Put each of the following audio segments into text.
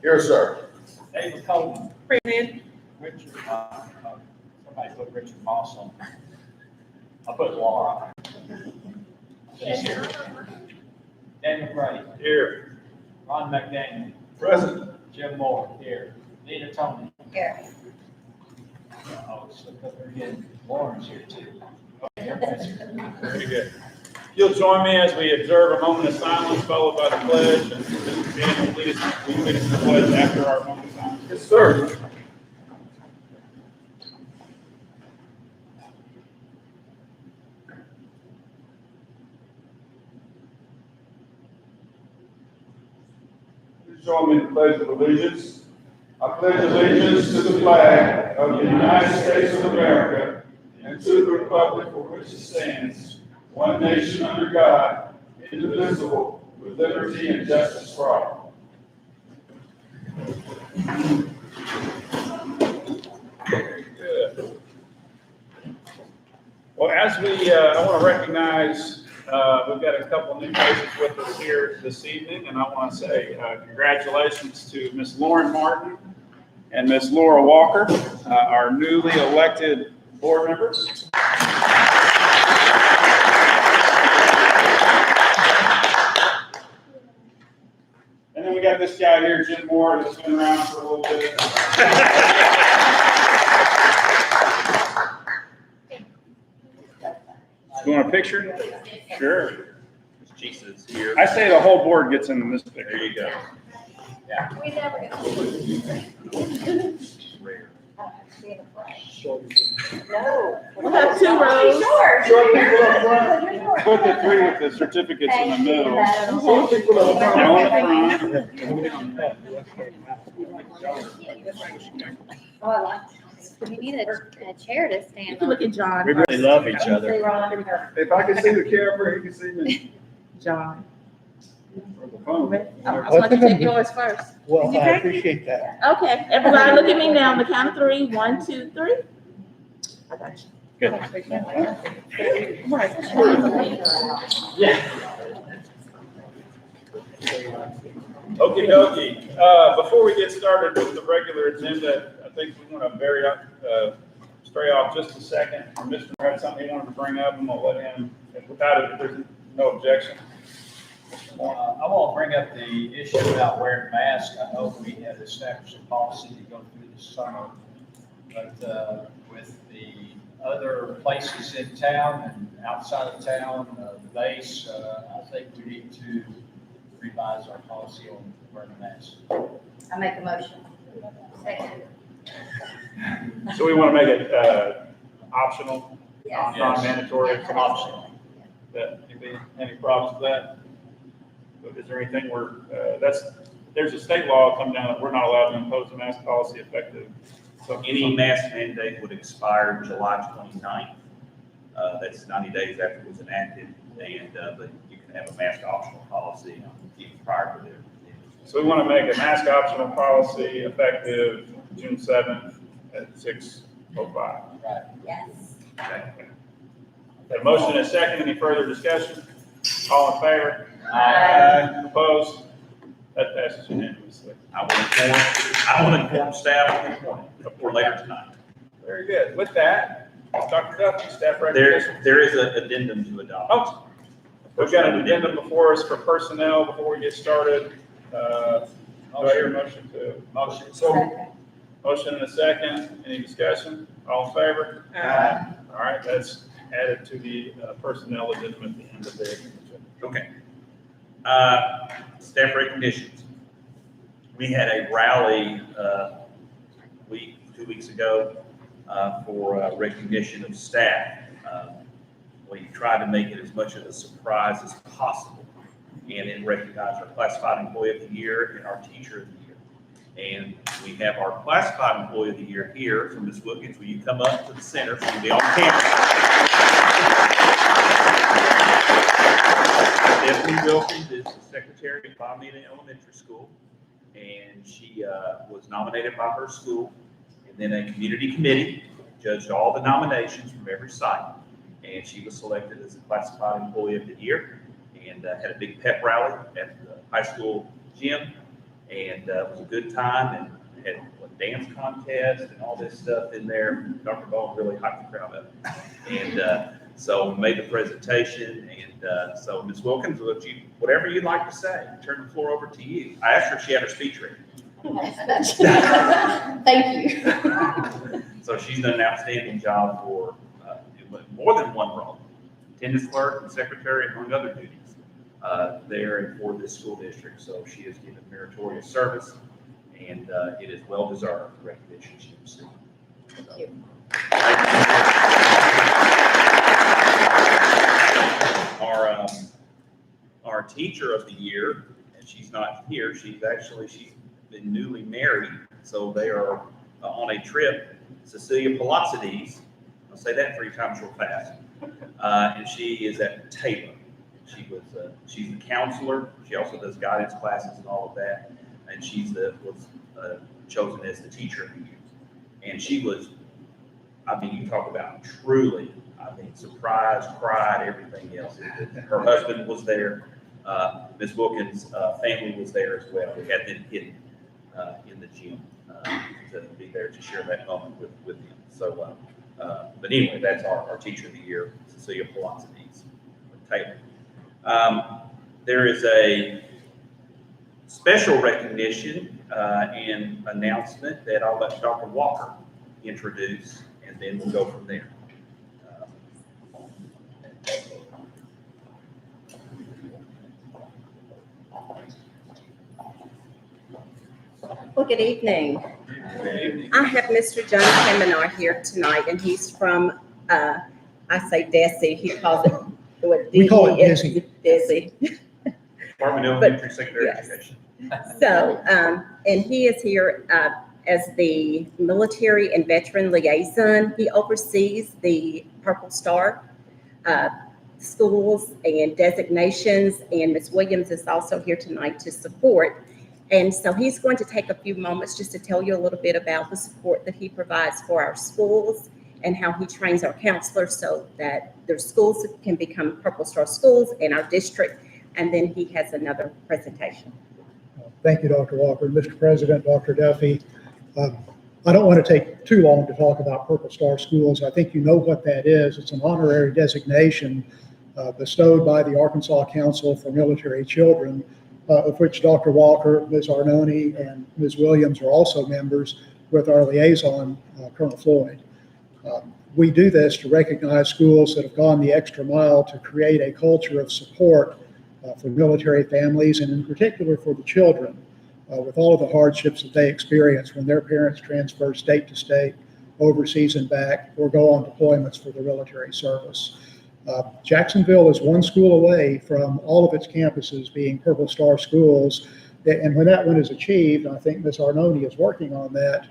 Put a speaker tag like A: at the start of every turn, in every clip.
A: Here, sir.
B: David Coleman.
C: Present.
B: Richard, somebody put Richard Moss on. I put Laura. She's here. Daniel Gray.
A: Here.
B: Ron McDaniel.
A: Present.
B: Jim Moore. Here. Nita Tony.
C: Here.
B: Oh, so put her again. Lauren's here too. Okay, everybody's here.
A: Very good. You'll join me as we observe a moment of silence followed by the pledge, and Mr. Daniel will lead us in the pledge after our moment of silence. Yes, sir. Join me in the pledge of allegiance. I pledge allegiance to the flag of the United States of America and to the republic for which it stands, one nation under God, indivisible, with liberty and justice for all. Very good. Well, as I want to recognize, we've got a couple new faces with us here this evening, and I want to say congratulations to Miss Lauren Martin and Miss Laura Walker, our newly elected board members. And then we got this guy here, Jim Moore, that's been around for a little bit. You want a picture? Sure.
D: Jesus here.
A: I say the whole board gets in this picture.
D: There you go.
B: Yeah.
C: We never get
D: Rare.
C: No.
E: We'll have two rows.
A: Short people up front. Put the three with the certificates in the middle. Short people up front.
C: Oh, I like it.
F: We need a chair to
E: You
F: stand
E: can
F: on.
E: look at John.
D: We really love each other.
A: If I can see the camera, you can see me.
E: John.
A: Or the phone.
E: I was going to take yours first.
G: Well,
E: Did you
G: I
E: take
G: appreciate that.
E: Okay, everybody look at me now on the count of three. 1, 2, 3. I got you.
A: Good.
E: Right.
A: Okie dokie. Before we get started with the regular agenda, I think we want to stray off just a second. Mr. had something he wanted to bring up, and we'll let him, without it, if there's no objection.
B: I want to bring up the issue about wearing masks. I know we had established a policy to go through this summer, but with the other places in town and outside of town, the base, I think we need to revise our policy on wearing a mask.
C: I make a motion. Second.
A: So we want to make it optional,
C: Yes.
A: non-mandatory.
B: It's optional.
A: Any problems with that? Is there anything there's a state law come down that we're not allowed to impose a mask policy effective.
D: So any mask mandate would expire July 29th. That's 90 days after it was enacted, and but you can have a mask optional policy even prior to their.
A: So we want to make a mask optional policy effective June 7th at 6:05.
B: Right.
C: Yes.
D: Okay.
A: A motion and a second. Any further discussion? All in favor?
C: Aye.
A: Opposed? That passes unanimously.
D: I will inform staff in the morning or later tonight.
A: Very good. With that, Dr. Duffy, staff recommendation.
D: There is an addendum to adopt.
A: Oh, we've got an addendum before us for personnel before we get started. Do I hear a motion to?
B: Motion.
C: Second.
A: Motion and a second. Any discussion? All in favor?
C: Aye.
A: All right, that's added to the personnel addendum at the end of the agenda.
D: Okay. Staff recognitions. We had a rally 2 weeks ago for recognition of staff. We tried to make it as much of a surprise as possible, and it recognized our classified employee of the year and our teacher of the year. And we have our classified employee of the year here from Ms. Wilkins. Will you come up to the center so you'll be on camera? Stephanie Wilkins is the secretary of Palmyra Elementary School, and she was nominated by her school, and then a community committee judged all the nominations from every site, and she was selected as a classified employee of the year, and had a big pep rally at the high school gym, And it was a good time and had a dance contest and all this stuff in there. Dr. Bowen really hyped the crowd up. And so we made the presentation. And so Ms. Wilkins, whatever you'd like to say, turn the floor over to you. I asked her if she had her speech ready.
C: Thank you.
D: So she's done an outstanding job for more than one role, attendance clerk and secretary, among other duties, there and for this school district. So she has given meritorious service, and it is well deserved the recognition she received.
C: Thank you.
D: Our teacher of the year, and she's not here. She's been newly married, so they are on a trip. Cecilia Palazzides, I'll say that 3 times real fast, and she is at Taylor. She's the counselor. She also does guidance classes and all of that, and was chosen as the teacher of the year. And she was, you talk about truly, surprised, cried, everything else. Her husband was there. Ms. Wilkins' family was there as well. We had them hidden in the gym to be there to share that moment with them. So, but anyway, that's our teacher of the year, Cecilia Palazzides, Taylor. There is a special recognition and announcement that I'll let Dr. Walker introduce, and then we'll go from there.
F: Well, good evening. I have Mr. John Kamenar here tonight, and he's from, I say Desi, he calls it, what?
G: We call it Desi.
F: Desi.
D: Department of
F: But-
D: Elementary Secondary
F: yes.
D: Education.
F: So, and he is here as the military and veteran liaison. He oversees the Purple Star schools and designations, and Ms. Williams is also here tonight to support. And so he's going to take a few moments just to tell you a little bit about the support that he provides for our schools and how he trains our counselors so that their schools can become Purple Star schools in our district. And then he has another presentation.
G: Thank you, Dr. Walker. Mr. President, Dr. Duffy. I don't want to take too long to talk about Purple Star schools. I think you know what that is. It's an honorary designation bestowed by the Arkansas Council for Military Children, of which Dr. Walker, Ms. Arnone, and Ms. Williams are also members with our liaison, Colonel Floyd. We do this to recognize schools that have gone the extra mile to create a culture of support for military families, and in particular for the children, with all of the hardships that they experience when their parents transfer state to state, overseas and back, or go on deployments for the military service. Jacksonville is one school away from all of its campuses being Purple Star schools, and when that one is achieved, I think Ms. Arnone is working on that,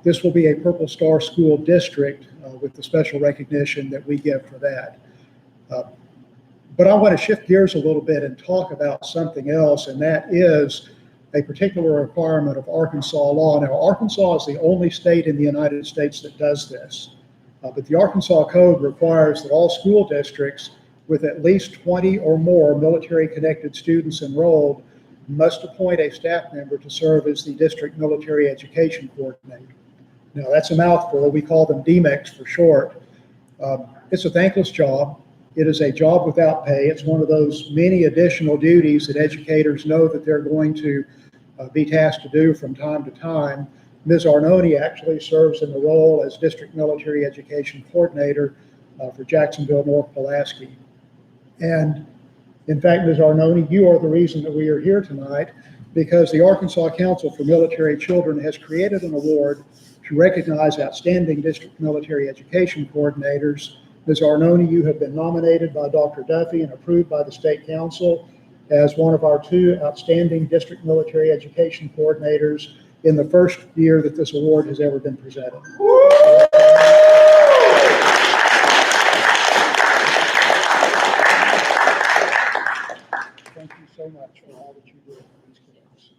G: this will be a Purple Star school district with the special recognition that we give for that. But I want to shift gears a little bit and talk about something else, and that is a particular requirement of Arkansas law. Now, Arkansas is the only state in the United States that does this, but the Arkansas Code requires that all school districts with at least 20 or more military-connected students enrolled must appoint a staff member to serve as the district military education coordinator. Now, that's a mouthful. We call them DMECs for short. It's a thankless job. It is a job without pay. It's one of those many additional duties that educators know that they're going to be tasked to do from time to time. Ms. Arnone actually serves in the role as District Military Education Coordinator for Jacksonville, North Pulaski. And in fact, Ms. Arnone, you are the reason that we are here tonight, because the Arkansas Council for Military Children has created an award to recognize outstanding district military education coordinators. Ms. Arnone, you have been nominated by Dr. Duffy and approved by the State Council as one of our 2 outstanding district military education coordinators in the first year that this award has ever been presented. Thank you so much for all that you do for these kids.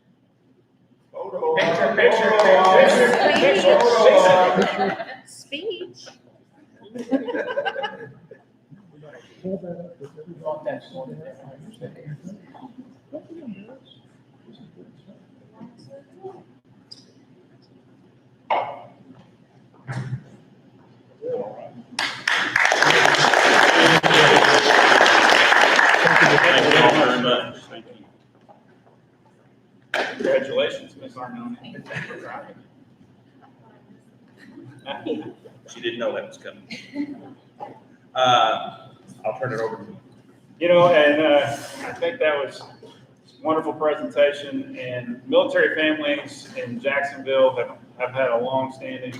E: Speech.
G: Hold that up with everybody.
B: Want that one?
G: Don't be embarrassed. This is good stuff.
A: Congratulations, Ms. Arnone.
D: She didn't know that was coming. I'll turn it over to you.
A: You know, and I think that was a wonderful presentation, and military families in Jacksonville have had a long-standing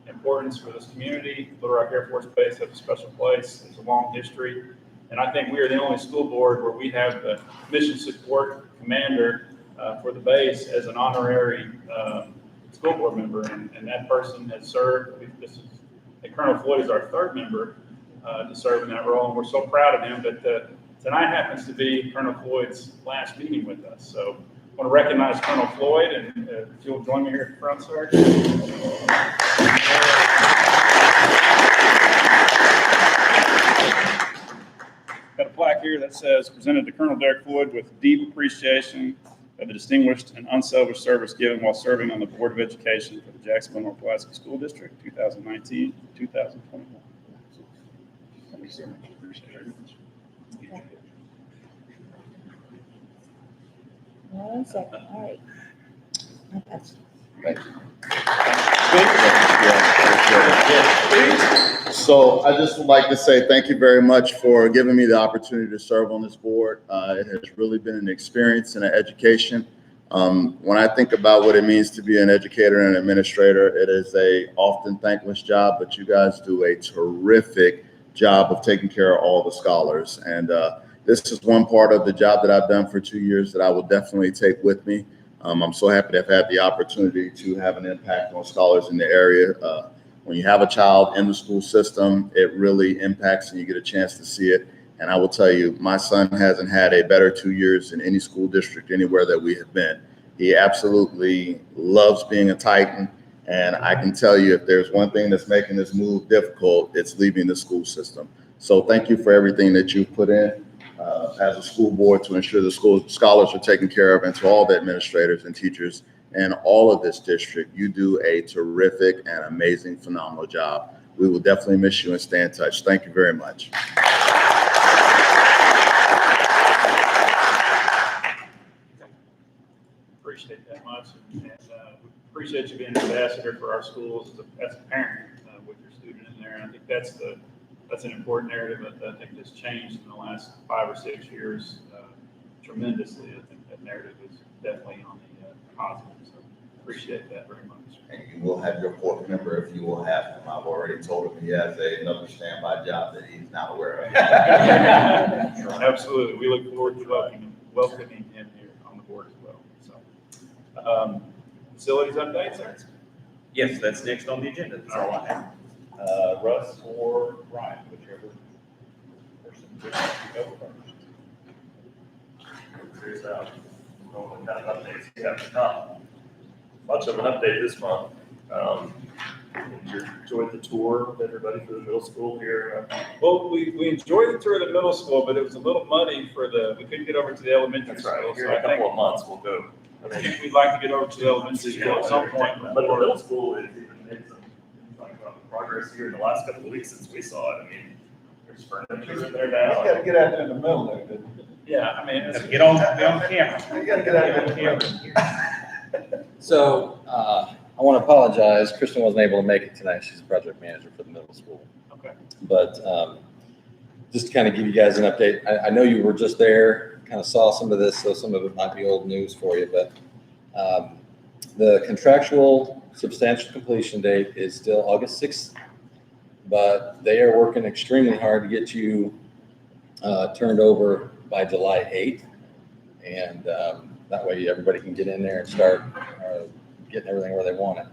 A: importance for this community. Little Rock Air Force Base has a special place. There's a long history. And I think we are the only school board where we have the mission support commander for the base as an honorary school board member. And that person has served, Colonel Floyd is our third member to serve in that role. And we're so proud of him. But tonight happens to be Colonel Floyd's last meeting with us. So I want to recognize Colonel Floyd, and if you'll join me here at the front, sir. Got a plaque here that says, presented to Colonel Derek Floyd with deep appreciation of the distinguished and unselfish service given while serving on the Board of Education for the Jacksonville North Pulaski School District, 2019, 2021. Thank you so much. Appreciate it.
E: One second, all right.
H: So I just would like to say thank you very much for giving me the opportunity to serve on this board. It has really been an experience and an education. When I think about what it means to be an educator and an administrator, it is a often thankless job, but you guys do a terrific job of taking care of all the scholars. And this is one part of the job that I've done for 2 years that I will definitely take with me. I'm so happy to have had the opportunity to have an impact on scholars in the area. When you have a child in the school system, it really impacts and you get a chance to see it. And I will tell you, my son hasn't had a better 2 years in any school district anywhere that we have been. He absolutely loves being a Titan. And I can tell you, if there's one thing that's making this move difficult, it's leaving the school system. So thank you for everything that you've put in as a school board to ensure the school scholars are taken care of, and to all the administrators and teachers and all of this district. You do a terrific and amazing, phenomenal job. We will definitely miss you and stay in touch. Thank you very much.
A: Appreciate that much, and we appreciate you being an ambassador for our schools as a parent with your student in there. And I think that's an important narrative that I think has changed in the last 5 or 6 years tremendously. I think that narrative is definitely on the positive. So appreciate that very much.
H: And you will have your fourth member if you will have him. I've already told him he has another standby job that he's not aware of.
A: Absolutely. We look forward to welcoming him here on the board as well. So, facilities updates, sir?
D: Yes, that's next on the agenda. That's all I have.
I: Russ or Ryan, whichever person would like to go first.
J: Here's what kind of updates you have to come. Much of an update this month. Enjoyed the tour with everybody for the middle school here.
A: Well, we enjoyed the tour of the middle school, but it was a little muddy we couldn't get over to the elementary
J: That's
A: school.
J: right. Here
A: So
J: in
A: I
J: a couple
A: think
J: of months, we'll go.
A: I think we'd like to get over to the elementary school at some point.
J: But the middle school is even made some, talking about the progress here in the last couple of weeks since we saw it. I mean, there's furniture in there now.
B: You gotta get out there in the middle there, dude.
A: Yeah, I mean, it's,
D: Get on camera.
B: You gotta get out there in the camera.
I: So, I want to apologize. Kristen wasn't able to make it tonight. She's a project manager for the middle school.
A: okay.
I: But just to kind of give you guys an update, I know you were just there, kind of saw some of this, so some of it might be old news for you, but the contractual substantial completion date is still August 6th, but they are working extremely hard to get you turned over by July 8th. And that way everybody can get in there and start getting everything where they want it.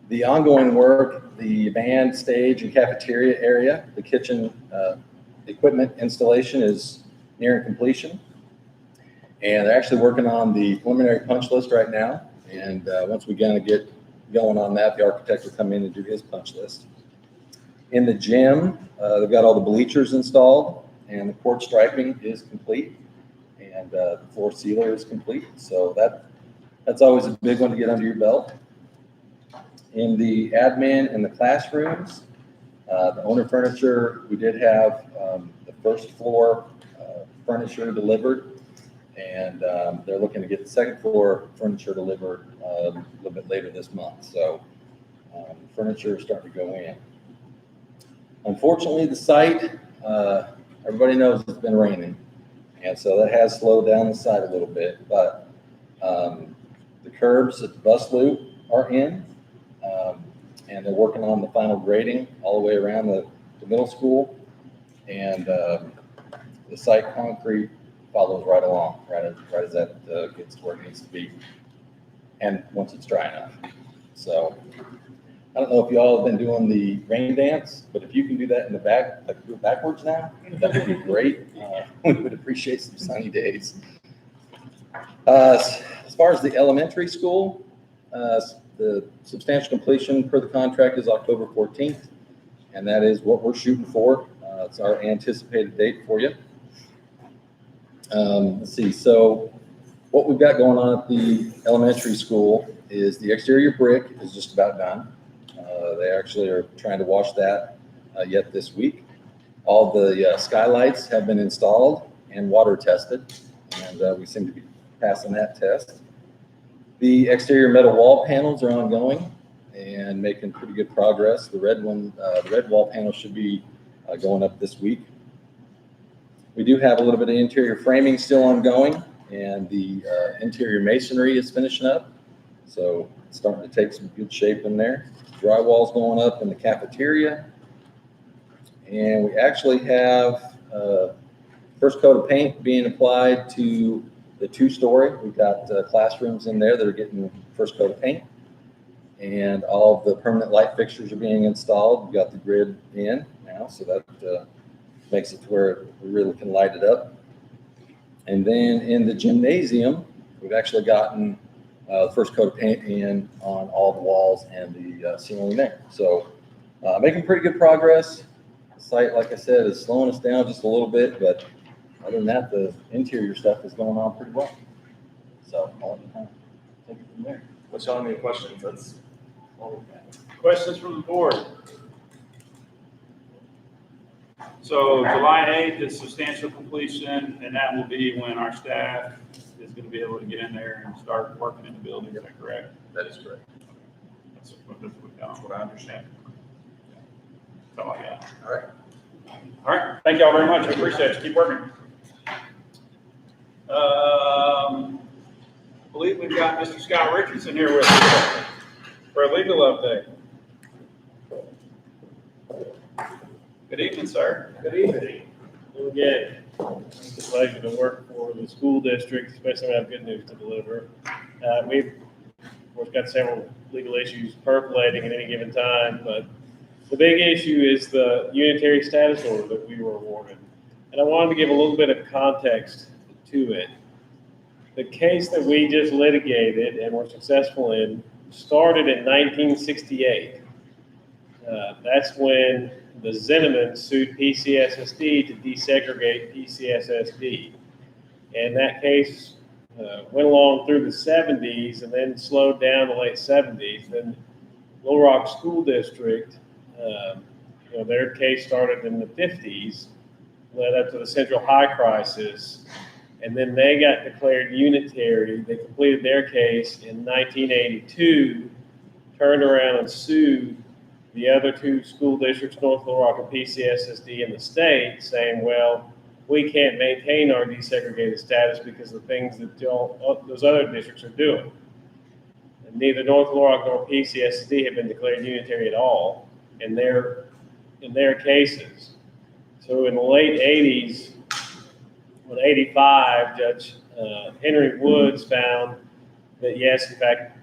I: The ongoing work, the band stage and cafeteria area, the kitchen equipment installation is nearing completion. And they're actually working on the preliminary punch list right now. And once we kind of get going on that, the architect will come in and do his punch list. In the gym, they've got all the bleachers installed and the court striping is complete. And the floor sealer is complete. So that's always a big one to get under your belt. In the admin and the classrooms, the owner furniture, we did have the first floor furniture delivered. And they're looking to get the second floor furniture delivered a little bit later this month. So furniture is starting to go in. Unfortunately, the site, everybody knows it's been raining. And so that has slowed down the site a little bit, but the curbs at the bus loop are in, and they're working on the final grading all the way around the middle school. And the site concrete follows right along, right as that gets to where it needs to be, and once it's dry enough. So I don't know if y'all have been doing the rain dance, but if you can do that in the back, like do it backwards now, that would be great. We would appreciate some sunny days. As far as the elementary school, the substantial completion per the contract is October 14th, and that is what we're shooting for. It's our anticipated date for you. Let's see, so what we've got going on at the elementary school is the exterior brick is just about done. They actually are trying to wash that yet this week. All the skylights have been installed and water tested, and we seem to be passing that test. The exterior metal wall panels are ongoing and making pretty good progress. The red wall panel should be going up this week. We do have a little bit of interior framing still ongoing, and the interior masonry is finishing up. So it's starting to take some good shape in there. Drywall's going up in the cafeteria. And we actually have first coat of paint being applied to the 2-story. We've got classrooms in there that are getting first coat of paint. And all of the permanent light fixtures are being installed. We've got the grid in now, so that makes it to where we really can light it up. And then in the gymnasium, we've actually gotten the first coat of paint in on all the walls and the ceiling there. So making pretty good progress. The site, like I said, is slowing us down just a little bit, but other than that, the interior stuff is going on pretty well. So I'll kind of take it from there.
J: Unless y'all have any questions, that's all we've got.
A: Questions from the board? So July 8th is substantial completion, and that will be when our staff is going to be able to get in there and start working in the building. Is that correct?
D: That is correct.
A: That's what I understand. That's all I got.
D: All right.
A: All right. Thank y'all very much. I appreciate it. Keep working. I believe we've got Mr. Scott Richardson here with us for a legal update. Good evening, sir.
K: Good evening. Again, it's a pleasure to work for the school district, especially when I have good news to deliver. We've, of course, got several legal issues percolating at any given time, but the big issue is the unitary status order that we were awarded. And I wanted to give a little bit of context to it. The case that we just litigated and were successful in started in 1968. That's when the Zinnemans sued PCSSD to desegregate PCSSD. And that case went along through the 70s and then slowed down the late 70s. Then Little Rock School District, their case started in the 50s, led up to the Central High crisis, and then they got declared unitary. They completed their case in 1982, turned around and sued the other two school districts, North Little Rock and PCSSD in the state, saying, well, we can't maintain our desegregated status because of the things that those other districts are doing. And neither North Little Rock nor PCSSD have been declared unitary at all in their cases. So in the late 80s, when 85, Judge Henry Woods found that, yes, in fact,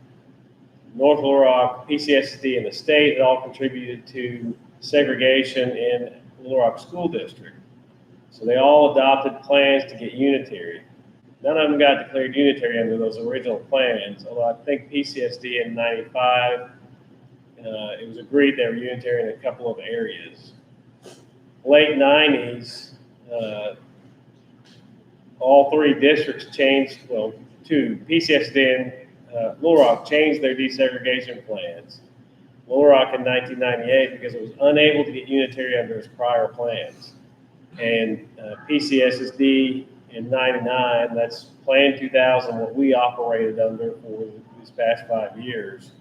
K: North Little Rock, PCSD, and the state had all contributed to segregation in Little Rock School District. So they all adopted plans to get unitary. None of them got declared unitary under those original plans, although I think PCSD in 95, it was agreed they were unitary in a couple of areas. Late 90s, all three districts changed, two, PCSD and Little Rock changed their desegregation plans. Little Rock in 1998 because it was unable to get unitary under its prior plans. And PCSSD in 99. That's Plan 2000, what we operated under for these past 5 years.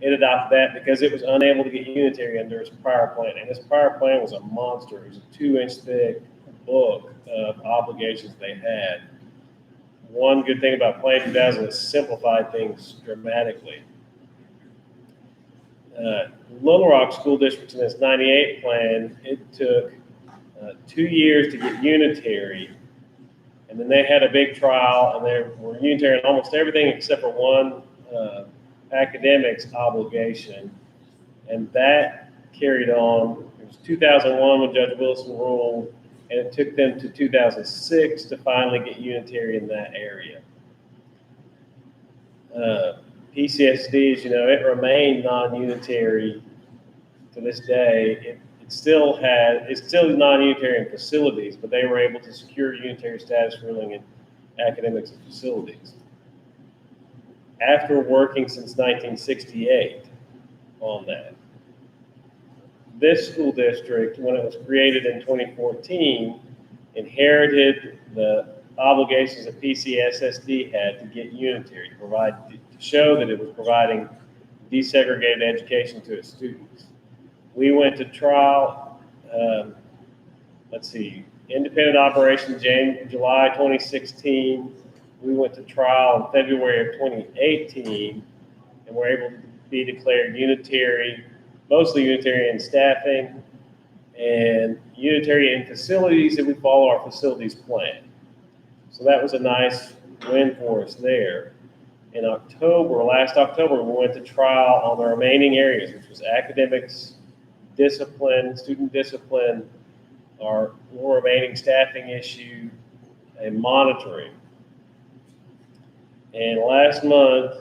K: It adopted that because it was unable to get unitary under its prior plan. And this prior plan was a monster. It was a 2-inch thick book of obligations they had. One good thing about Plan 2000 is simplified things dramatically. Little Rock School District in its 98 plan, it took 2 years to get unitary. And then they had a big trial and they were unitary in almost everything except for one academics obligation. And that carried on. It was 2001 when Judge Wilson ruled, and it took them to 2006 to finally get unitary in that area. PCSD, as you know, it remained non-unitary to this day. It's still non-unitary in facilities, but they were able to secure unitary status ruling in academics and facilities. After working since 1968 on that, this school district, when it was created in 2014, inherited the obligations that PCSSD had to get unitary, to show that it was providing desegregated education to its students. We went to trial, independent operation July 2016. We went to trial in February of 2018, and were able to be declared unitary, mostly unitary in staffing and unitary in facilities, and we follow our facilities plan. So that was a nice win for us there. In last October, we went to trial on the remaining areas, which was academics, discipline, student discipline, our remaining staffing issue, and monitoring. And last month,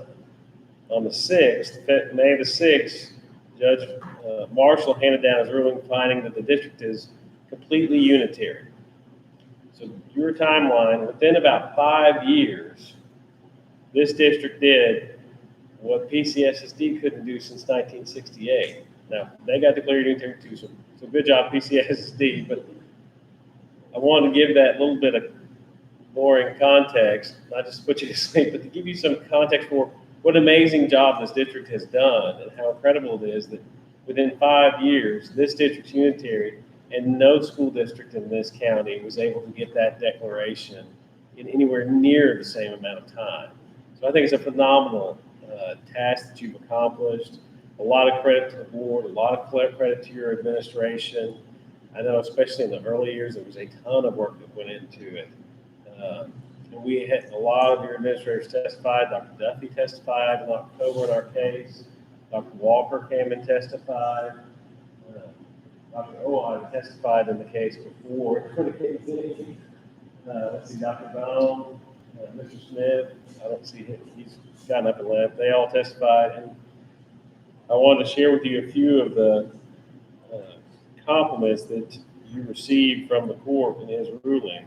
K: on the 6th, May the 6th, Judge Marshall handed down his ruling finding that the district is completely unitary. So your timeline, within about 5 years, this district did what PCSSD couldn't do since 1968. Now, they got declared unitary too, so good job, PCSSD, but I wanted to give that little bit of boring context, not just to put you to sleep, but to give you some context for what an amazing job this district has done and how incredible it is that within 5 years, this district's unitary, and no school district in this county was able to get that declaration in anywhere near the same amount of time. So I think it's a phenomenal task that you've accomplished. A lot of credit to the board, a lot of credit to your administration. I know, especially in the early years, there was a ton of work that went into it. And we had a lot of your administrators testified. Dr. Duffy testified in October in our case. Dr. Walker came and testified. Dr. Owen testified in the case before the case ended. Let's see, Dr. Bone, Mr. Smith, I don't see him, he's gotten up and left. They all testified. And I wanted to share with you a few of the compliments that you received from the court in his ruling.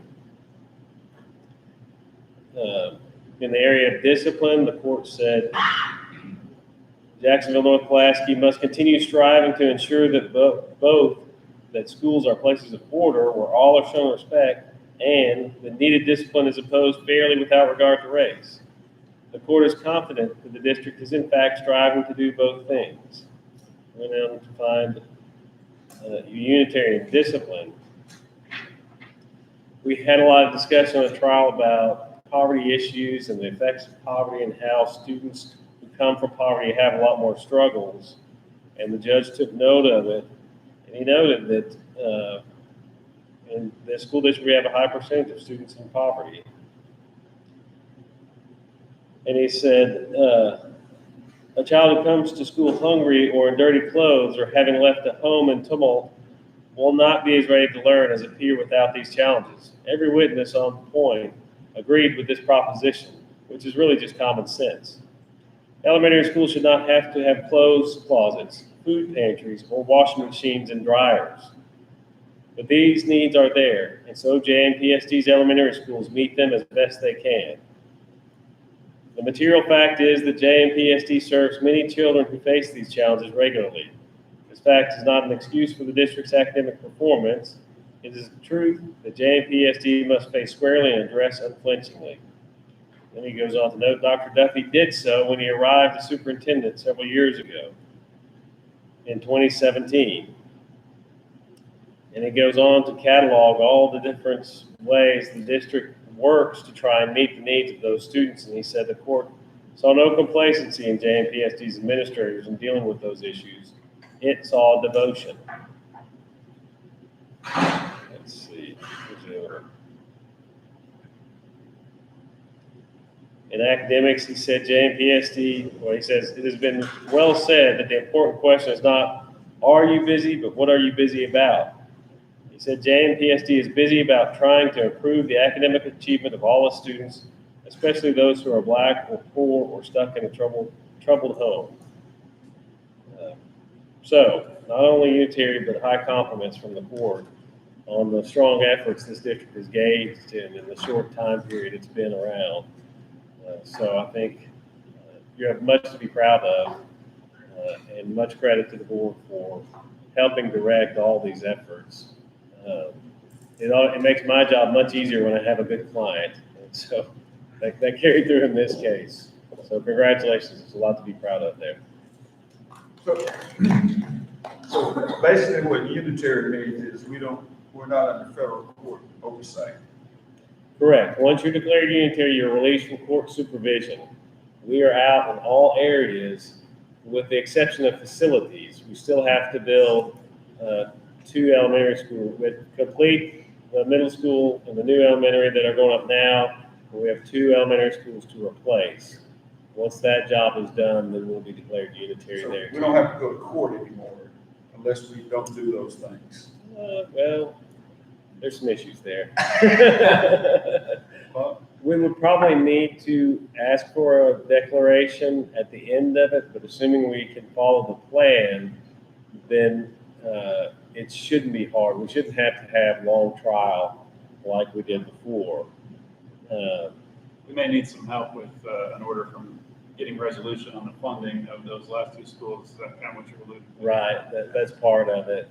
K: In the area of discipline, the court said, Jacksonville North Pulaski must continue striving to ensure that both that schools are places of order where all are shown respect and the needed discipline is imposed fairly without regard to race. The court is confident that the district is in fact striving to do both things. Went on to find unitary discipline. We had a lot of discussion on the trial about poverty issues and the effects of poverty and how students who come from poverty have a lot more struggles. And the judge took note of it, and he noted that in the school district we have a high percentage of students in poverty. And he said, a child who comes to school hungry or in dirty clothes or having left a home in tumult will not be as ready to learn as a peer without these challenges. Every witness on point agreed with this proposition, which is really just common sense. Elementary schools should not have to have clothes closets, food pantries, or washing machines and dryers. But these needs are there, and so JNPSD's elementary schools meet them as best they can. The material fact is that JNPSD serves many children who face these challenges regularly. This fact is not an excuse for the district's academic performance, It is the truth that JMPSD must face squarely and address unflinchingly. Then he goes on to note Dr. Duffy did so when he arrived as superintendent several years ago in 2017. And it goes on to catalog all the different ways the district works to try and meet the needs of those students. And he said the court saw no complacency in JMPSD's administrators in dealing with those issues. It saw devotion. Let's see. In academics, he said JMPSD, well, he says, it has been well said that the important question is not, are you busy, but what are you busy about? He said JMPSD is busy about trying to improve the academic achievement of all its students, especially those who are Black or poor or stuck in a troubled home. So, not only unitary, but high compliments from the board on the strong efforts this district has engaged in the short time period it's been around. So I think you have much to be proud of, and much credit to the board for helping direct all these efforts. It makes my job much easier when I have a good client, and so that carried through in this case. So congratulations, there's a lot to be proud of there.
L: So basically what unitary means is we're not under federal court oversight.
K: Correct. Once you're declared unitary, you're released from court supervision. We are out in all areas, with the exception of facilities. We still have to build 2 elementary schools, with complete the middle school and the new elementary that are going up now. We have 2 elementary schools to replace. Once that job is done, then we'll be declared unitary
L: So
K: there.
L: we don't have to go to court anymore unless we don't do those things.
K: Well, there's some issues there. We would probably need to ask for a declaration at the end of it, but assuming we can follow the plan, then it shouldn't be hard. We shouldn't have to have long trial like we did before.
A: We may need some help with an order from getting resolution on the funding of those last 2 schools. Is that kind of what you're alluding to?
K: Right, that's part of it.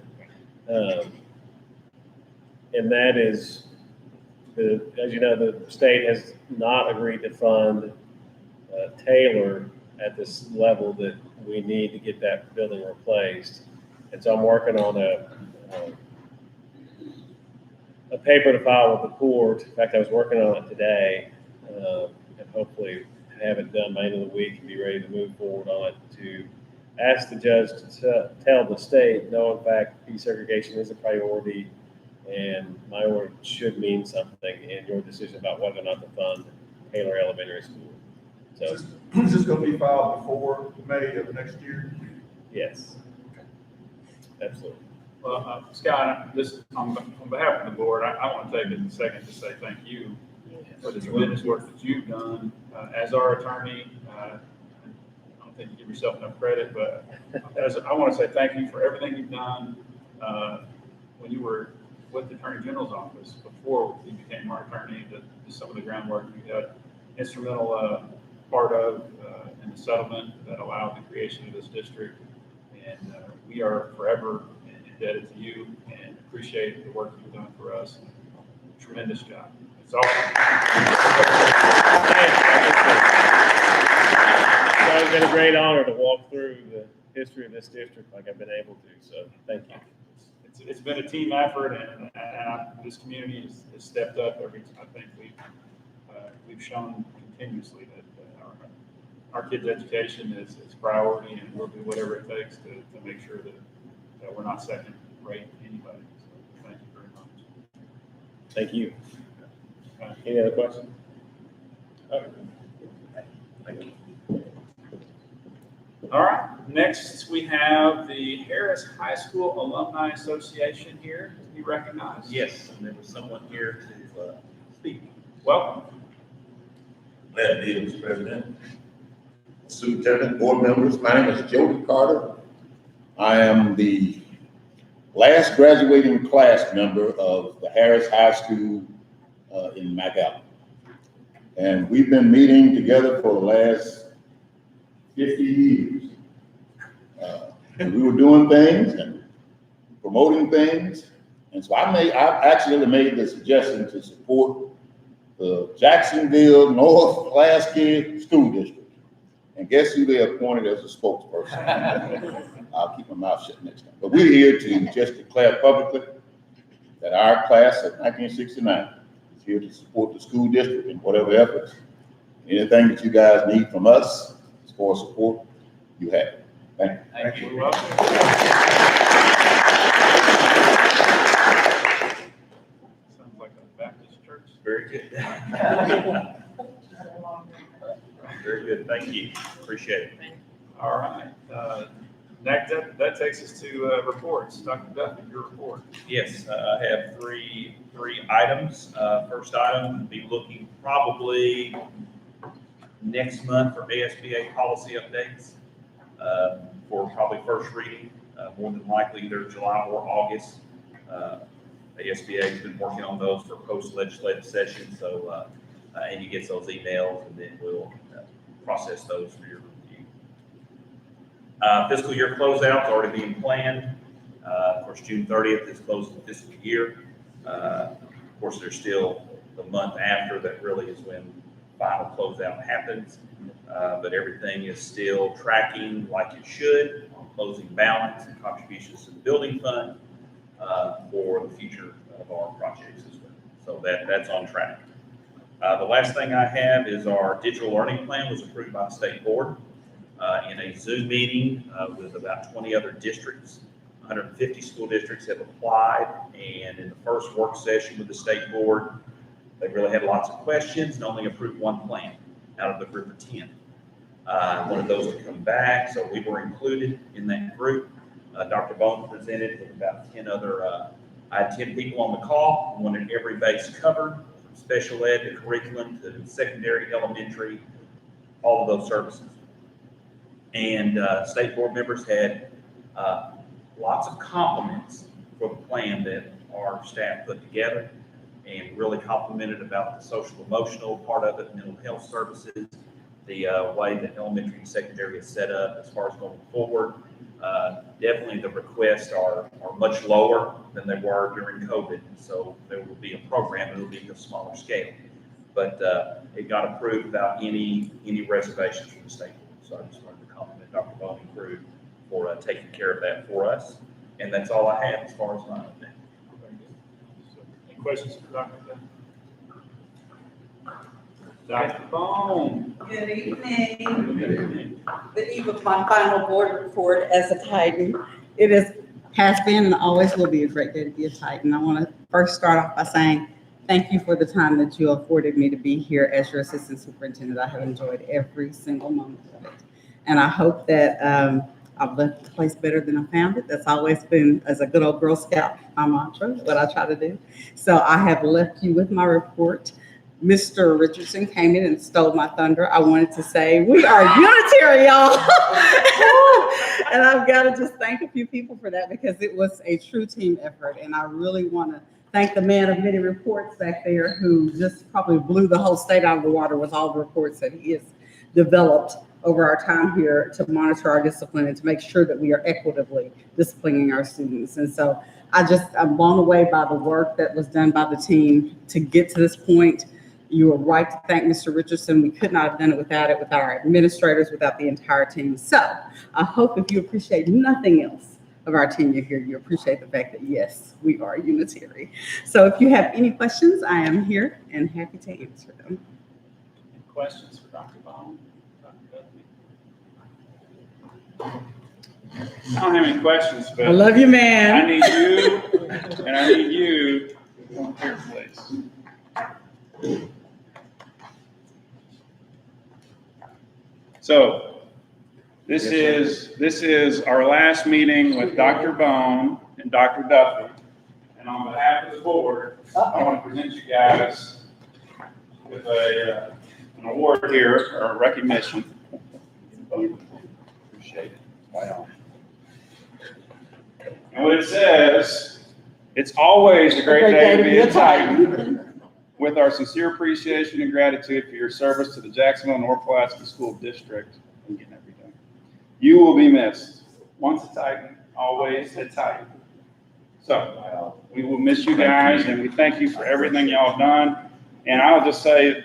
K: And that is, as you know, the state has not agreed to fund Taylor at this level that we need to get that building replaced. And so I'm working on a paper to file with the court. In fact, I was working on it today, and hopefully have it done by the end of the week and be ready to move forward on it, to ask the judge to tell the state, no, in fact, desegregation is a priority, and my order should mean something in your decision about whether or not to fund Taylor Elementary School. So,
L: Is this going to be filed before May of next year?
K: yes, absolutely.
A: Well, Scott, just on behalf of the board, I want to take a second to say thank you for the tremendous work that you've done as our attorney. I don't think you give yourself enough credit, but I want to say thank you for everything you've done when you were with the Attorney General's office before you became our attorney. Some of the groundwork you had instrumental part of in the settlement that allowed the creation of this district, and we are forever indebted to you and appreciate the work you've done for us. Tremendous job. It's awesome.
K: It's been a great honor to walk through the history of this district like I've been able to, so thank you.
A: It's been a team effort, and this community has stepped up every time. I think we've shown continuously that our kids' education is priority, and we'll do whatever it takes to make sure that we're not second-rate anybody. So thank you very much.
K: Thank you. Any other questions?
A: Thank you. All right, next we have the Harris High School Alumni Association here to be recognized.
D: Yes, and there was someone here to speak.
A: Welcome.
M: Glad to be here, Mr. President. Superintendent, board members, my name is Jody Carter. I am the last graduating class member of the Harris High School in McAllen. And we've been meeting together for the last 50 years. And we were doing things and promoting things, And so I actually made the suggestion to support the Jacksonville North Pulaski School District. And guess who they appointed as a spokesperson? I'll keep my mouth shut next time. But we're here to just declare publicly that our class of 1969 is here to support the school district in whatever efforts. Anything that you guys need from us as far as support, you have it. Thank you.
B: Thank you.
A: You're welcome. Sounds like a Baptist church.
D: Very good. Very good, thank you, appreciate it.
A: All right. Next up, that takes us to reports. Dr. Duffy, your report.
D: Yes, I have three items. First item, we'll be looking probably next month for ASBA policy updates for probably first reading, more than likely either July or August. ASBA has been working on those for post-legislative session, so Amy gets those emails, and then we'll process those for your review. Fiscal year closeout is already being planned. Of course, June 30th is closing the fiscal year. Of course, there's still the month after that really is when final closeout happens, but everything is still tracking like it should on closing balance and contributions to the building fund for the future of our projects as well. So that's on track. The last thing I have is our digital learning plan was approved by the state board in a Zoom meeting with about 20 other districts. 150 school districts have applied, and in the first work session with the state board, they really had lots of questions and only approved one plan out of the group of 10. Wanted those to come back, so we were included in that group. Dr. Bone presented with about 10 other, I had 10 people on the call, wanted every base covered, from special ed to curriculum to secondary, elementary, all of those services. And state board members had lots of compliments for the plan that our staff put together, and really complimented about the social emotional part of it, mental health services, the way that elementary and secondary is set up as far as going forward. Definitely the requests are much lower than they were during COVID. So there will be a program, it will be a smaller scale. But it got approved without any reservations from the state board. So I just wanted to compliment Dr. Bone and crew for taking care of that for us. And that's all I have as far as my update.
A: Any questions for Dr. Duffy? Dr. Bone.
N: Good evening. The eve of my final board report as a Titan. It has been and always will be a great day to be a Titan. I want to first start off by saying thank you for the time that you afforded me to be here as your assistant superintendent. I have enjoyed every single moment of it. And I hope that I've left the place better than I found it. That's always been, as a good old Girl Scout, my mantra, what I try to do. So I have left you with my report. Mr. Richardson came in and stole my thunder. I wanted to say, we are unitary, y'all. And I've got to just thank a few people for that, because it was a true team effort. And I really want to thank the man of many reports back there, who just probably blew the whole state out of the water with all the reports that he has developed over our time here to monitor our discipline and to make sure that we are equitably disciplining our students. And so I'm blown away by the work that was done by the team to get to this point. You are right to thank Mr. Richardson. We could not have done it, without our administrators, without the entire team. So I hope if you appreciate nothing else of our tenure here, you appreciate the fact that, yes, we are unitary. So if you have any questions, I am here and happy to answer them.
A: Any questions for Dr. Bone? I don't have any questions, but
N: I love you, man.
A: I need you, and I need you to come here, please. So this is our last meeting with Dr. Bone and Dr. Duffy. And on behalf of the board, I want to present you guys with an award here, or a recognition. Appreciate it. Wow. And what it says, it's always a great day to be a Titan. With our sincere appreciation and gratitude for your service to the Jacksonville North Pulaski School District. I'm getting everything. You will be missed. Once a Titan, always a Titan. So we will miss you guys, and we thank you for everything y'all have done. And I'll just say,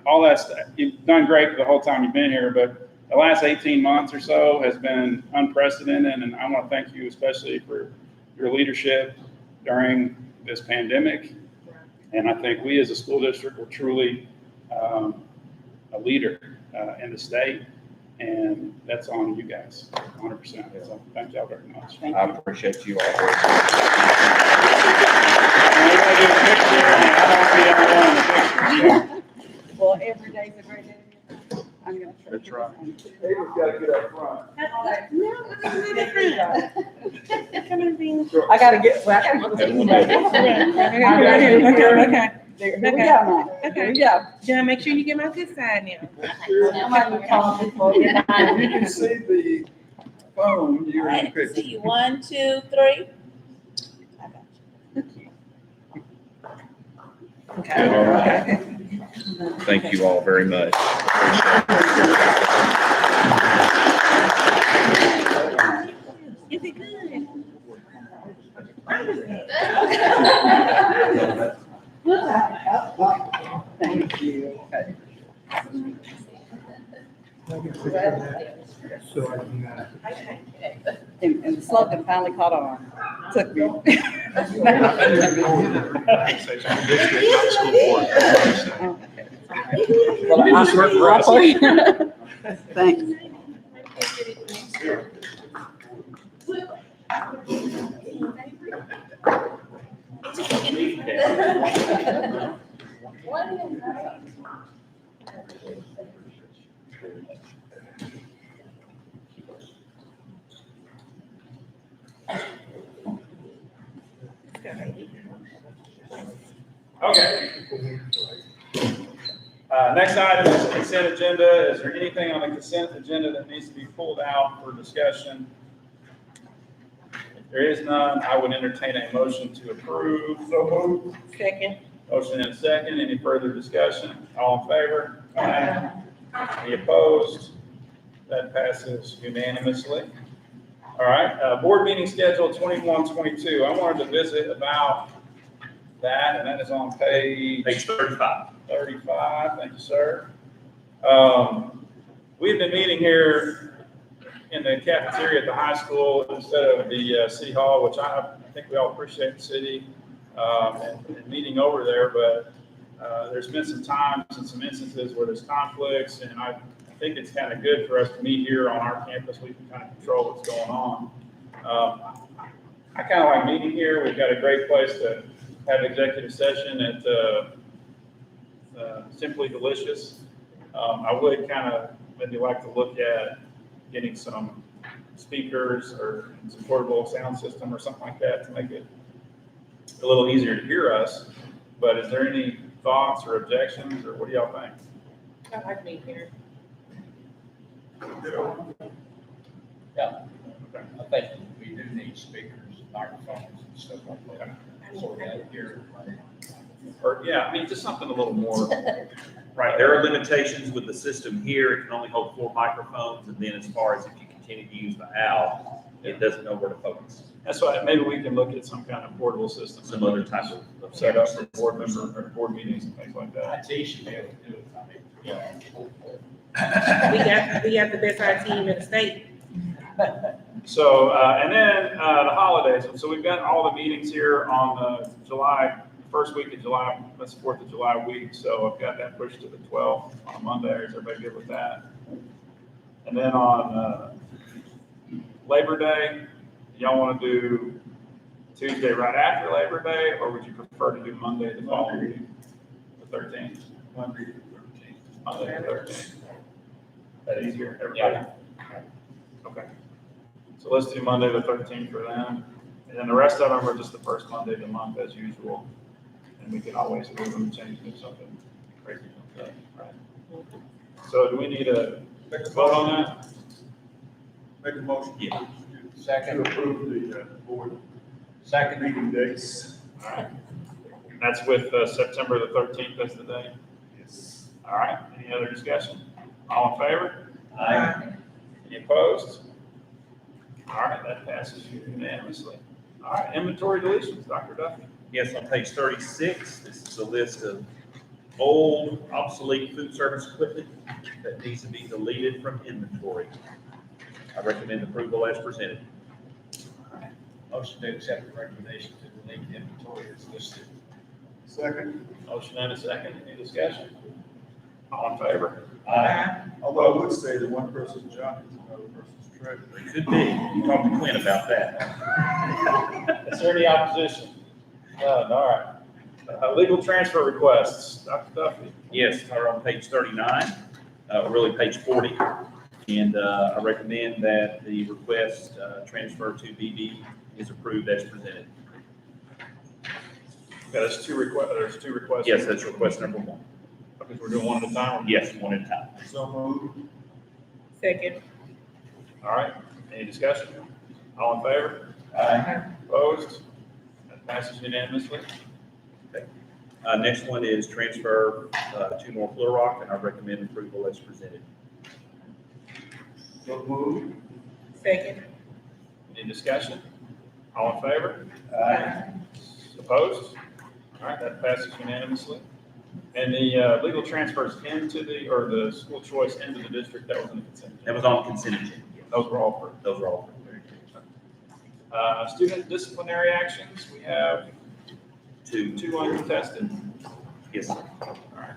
A: all that stuff, you've done great the whole time you've been here, but the last 18 months or so has been unprecedented, and I want to thank you especially for your leadership during this pandemic. And I think we as a school district were truly a leader in the state, and that's on you guys, 100%. So thank y'all very much.
D: I appreciate you all.
N: Well, every day's a great day. I'm gonna try.
A: That's right.
L: David's gotta get up front.
N: I gotta get, well, I gotta go to the email. Okay. There we go now. There we go.
E: John, make sure you get my good side now.
L: You can see the phone, you're in the picture.
E: See you, 1, 2, 3.
D: Okay. All right. Thank you all very much.
E: Is it good?
N: Thank you. And the slogan finally caught on. Took me. Thanks.
A: Okay. Next item is the consent agenda. Is there anything on the consent agenda that needs to be pulled out for discussion? If there is none, I would entertain a motion to approve. So moved.
E: Second.
A: Motion and a second. Any further discussion? All in favor? Aye. Any opposed? That passes unanimously. All right, board meeting schedule 21-22. I wanted to visit about that, and that is on page
D: 35.
A: 35, thank you, sir. We've been meeting here in the cafeteria at the high school instead of the city hall, which I think we all appreciate the city and meeting over there, but there's been some times and some instances where there's conflicts, and I think it's kind of good for us to meet here on our campus. We can kind of control what's going on. I kind of like meeting here. We've got a great place to have executive session at Simply Delicious. I would kind of maybe like to look at getting some speakers or some portable sound system or something like that to make it a little easier to hear us. But is there any thoughts or objections, or what do y'all think?
E: I like being here.
B: Yeah, I think we do need speakers, microphones and stuff like that. So that here.
A: Or, yeah, I mean, just something a little more.
D: Right, there are limitations with the system here. It can only hold 4 microphones, and then as far as if you continue to use the owl, it doesn't know where to focus.
A: That's why maybe we can look at some kind of portable system.
D: Some other type of
A: Setup for board members or board meetings and things like that.
B: IT should be able to do it. I mean, yeah.
E: We got the best IT in the state.
A: So, and then the holidays. So we've got all the meetings here on first week of July. That's 4th of July week. So I've got that pushed to the 12th on Monday. Is everybody good with that? And then on Labor Day, y'all want to do Tuesday right after Labor Day, or would you prefer to do Monday the following week, the 13th? Monday the 13th. That easier, everybody? Okay. So let's do Monday the 13th for them. And then the rest of them are just the first Monday of the month as usual. And we can always move them and change them to something crazy. Right? So do we need a vote on that?
L: Make a motion.
D: Yeah.
B: Second.
L: To approve the board
B: Second.
L: meeting dates.
A: All right. That's with September the 13th, that's the day?
L: Yes.
A: All right, any other discussion? All in favor?
B: Aye.
A: Any opposed? All right, that passes unanimously. All right, inventory deletions, Dr. Duffy.
D: Yes, on page 36, this is a list of old obsolete food service equipment that needs to be deleted from inventory. I recommend approval as presented.
B: Motion to accept the recommendation to delete the inventory is listed.
L: Second.
A: Motion and a second, any discussion? All in favor?
L: Although I would say that one person's junk is another person's treasure.
D: It could be. You talk to Quinn about that.
A: Is there any opposition? None, all right. Legal transfer requests, Dr. Duffy.
D: Yes, are on page 39, really page 40. And I recommend that the request transfer to BB is approved as presented.
A: Okay, there's two requests.
D: Yes, that's request number 1.
A: Because we're doing one at a time?
D: Yes, one at a time.
L: So moved.
C: Second.
A: All right, any discussion? All in favor?
B: Aye.
A: Opposed? That passes unanimously.
D: Next one is transfer to North Little Rock, and I recommend approval as presented.
L: So moved.
C: Second.
A: Any discussion? All in favor?
L: Aye.
A: Opposed? All right, that passes unanimously. And the legal transfers into the school choice into the district, that was in the consent agenda.
D: That was on consent agenda.
A: Those were all approved.
D: Those are all.
A: Student disciplinary actions, we have
D: Two.
A: two uncontested.
D: Yes, sir.
A: All right.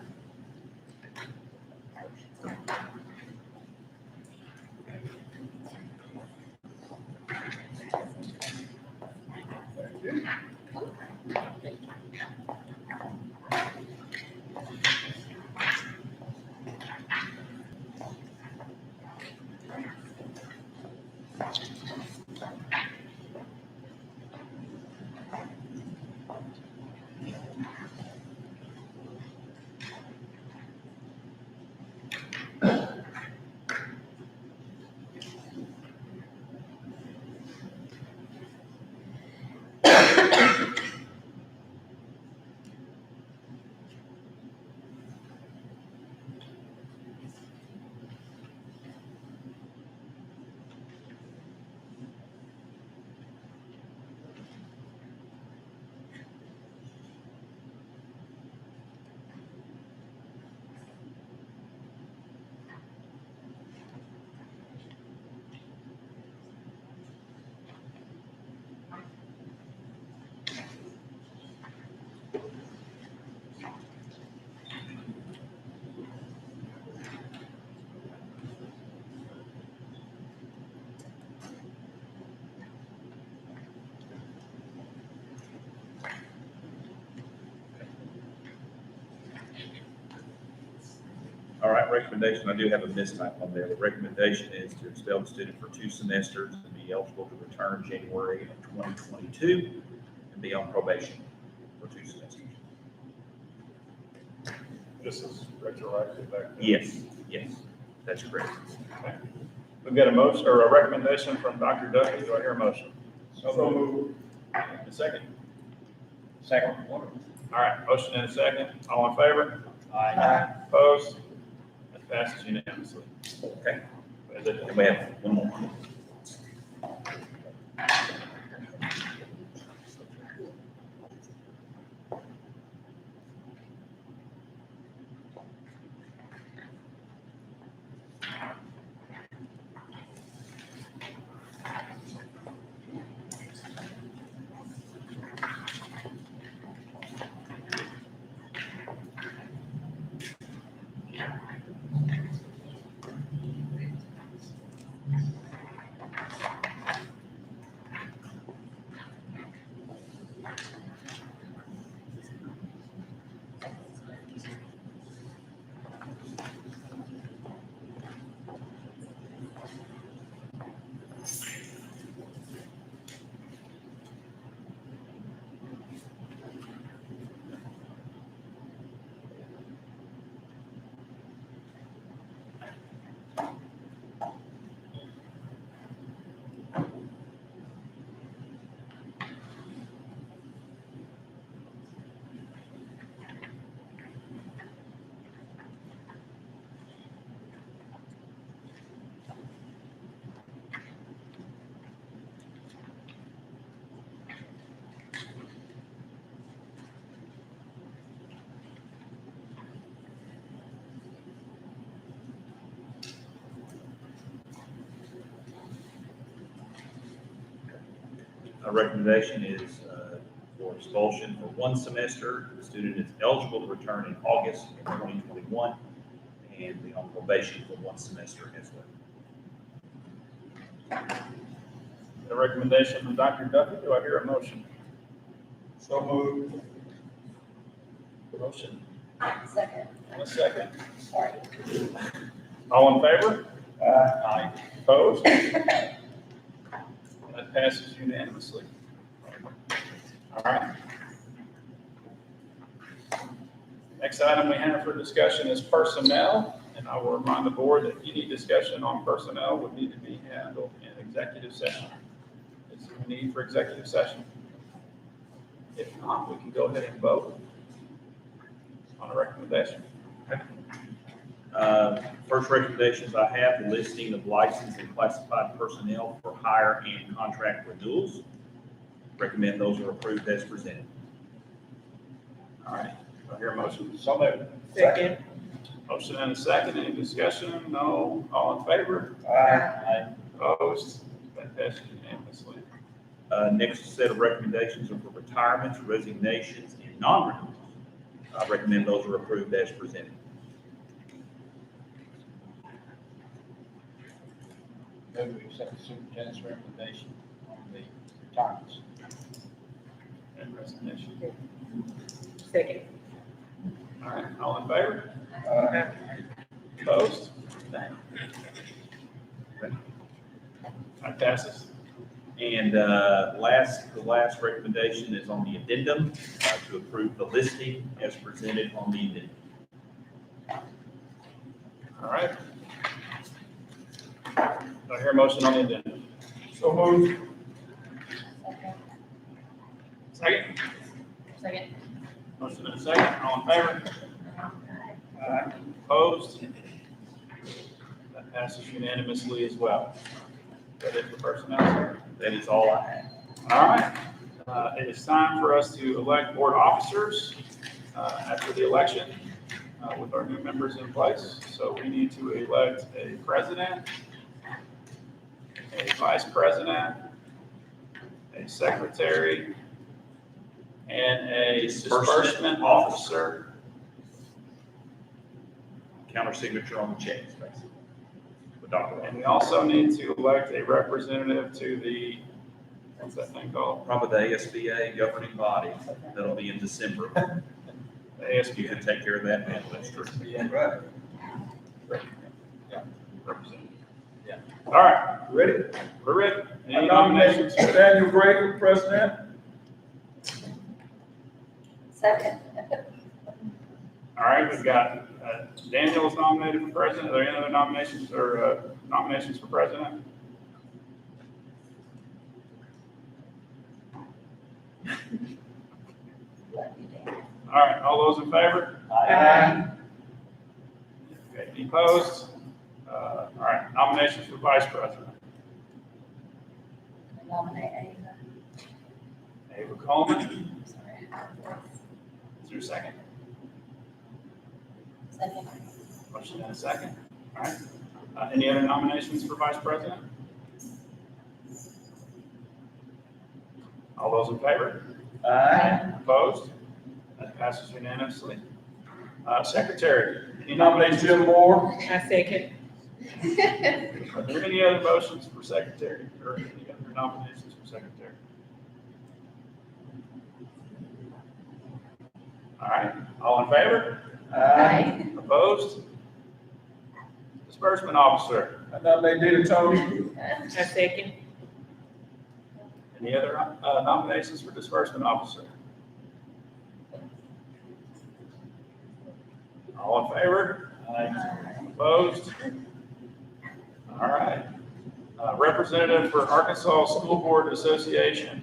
D: All right, recommendation, I do have a mistype on there. The recommendation is to expel the student for 2 semesters and be eligible to return January of 2022 and be on probation for 2 semesters.
A: This is retroactive back then.
D: Yes, yes, that's correct.
A: Okay. We've got a motion or a recommendation from Dr. Duffy. Do I hear a motion?
L: So moved.
A: A second.
B: Second.
A: All right, motion and a second. All in favor?
B: Aye.
A: Opposed? That passes unanimously.
D: Okay,
A: Is it-
D: and we have one more. A recommendation is for expulsion for 1 semester. The student is eligible to return in August of 2021, and be on probation for 1 semester as well.
A: A recommendation from Dr. Duffy. Do I hear a motion?
L: So moved.
A: Motion.
C: Second.
A: And a second.
C: Sorry.
A: All in favor?
B: Aye.
A: Opposed? That passes unanimously. All right. Next item we have for discussion is personnel, and I will remind the board that any discussion on personnel would need to be handled in executive session. Is there a need for executive session? If not, we can go ahead and vote on a recommendation.
D: First recommendations I have, the listing of licensed and classified personnel for hire and contract renewals. Recommend those are approved as presented.
A: All right, do I hear a motion?
L: So moved.
C: Second.
A: Motion and a second, any discussion? No, all in favor?
L: Aye.
A: Opposed? That passes unanimously.
D: Next set of recommendations are for retirements, resignations, and non-renewals. I recommend those are approved as presented.
B: Move we accept the superintendent's recommendation on the retirements.
A: And resignation.
C: Second.
A: All right, all in favor?
L: Aye.
A: Opposed? That passes.
D: And the last recommendation is on the addendum to approve the listing as presented on the addendum.
A: All right. Do I hear a motion on the agenda?
L: So moved.
A: Second?
C: Second.
A: Motion and a second, all in favor? Opposed? That passes unanimously as well. Is that it for personnel, sir?
D: That is all I have.
A: All right. It is time for us to elect board officers after the election with our new members in place. So we need to elect a president, a vice president, a secretary, and a disbursement officer.
D: Counter signature on the checks, basically. With Dr.
A: And we also need to elect a representative to the, what's that thing called?
D: Probably the ASBA governing body. That'll be in December.
A: The ASB.
D: You can take care of that now. That's true.
L: Right.
A: Yeah, representative.
B: Yeah.
A: All right,
L: Ready?
A: we're ready.
L: I
A: Any
L: nominate
A: nominations?
L: Daniel Gray for president.
C: Second.
A: All right, we've got Daniel is nominated for president. Are there any other nominations or nominations for president? All right, all those in favor?
C: Aye.
A: Okay, any opposed? All right, nominations for vice president.
C: Nominate Ava.
A: Ava Coleman, is there a second?
C: Second.
A: Motion and a second. All right. Any other nominations for vice president? All those in favor?
L: Aye.
A: Opposed? That passes unanimously. Secretary, any
L: Nominate
A: nominations?
L: Jim Moore.
C: I second.
A: Are there any other motions for secretary or any other nominations for secretary? All right, all in favor?
C: Aye.
A: Opposed? Disbursement officer,
L: I nominate Dana Tony.
C: I second.
A: any other nominations for disbursement officer? All in favor? Opposed? All right. Representative for Arkansas School Board Association.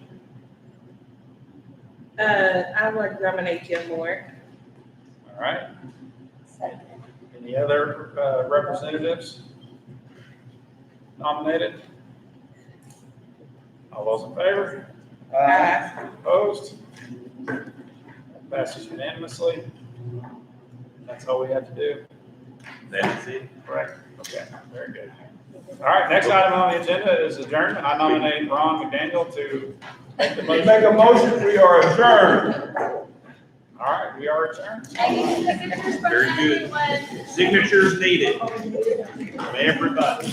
C: I would nominate Jim Moore.
A: All right. Any other representatives nominated? All those in favor?
C: Aye.
A: Opposed? Passes unanimously. That's all we have to do.
D: That's it.
A: Correct. Okay, very good. All right, next item on the agenda is adjournment. I nominate Ron McDaniel to
L: Make a motion, we are adjourned.
A: All right, we are adjourned.
D: Very good. Signatures needed from everybody.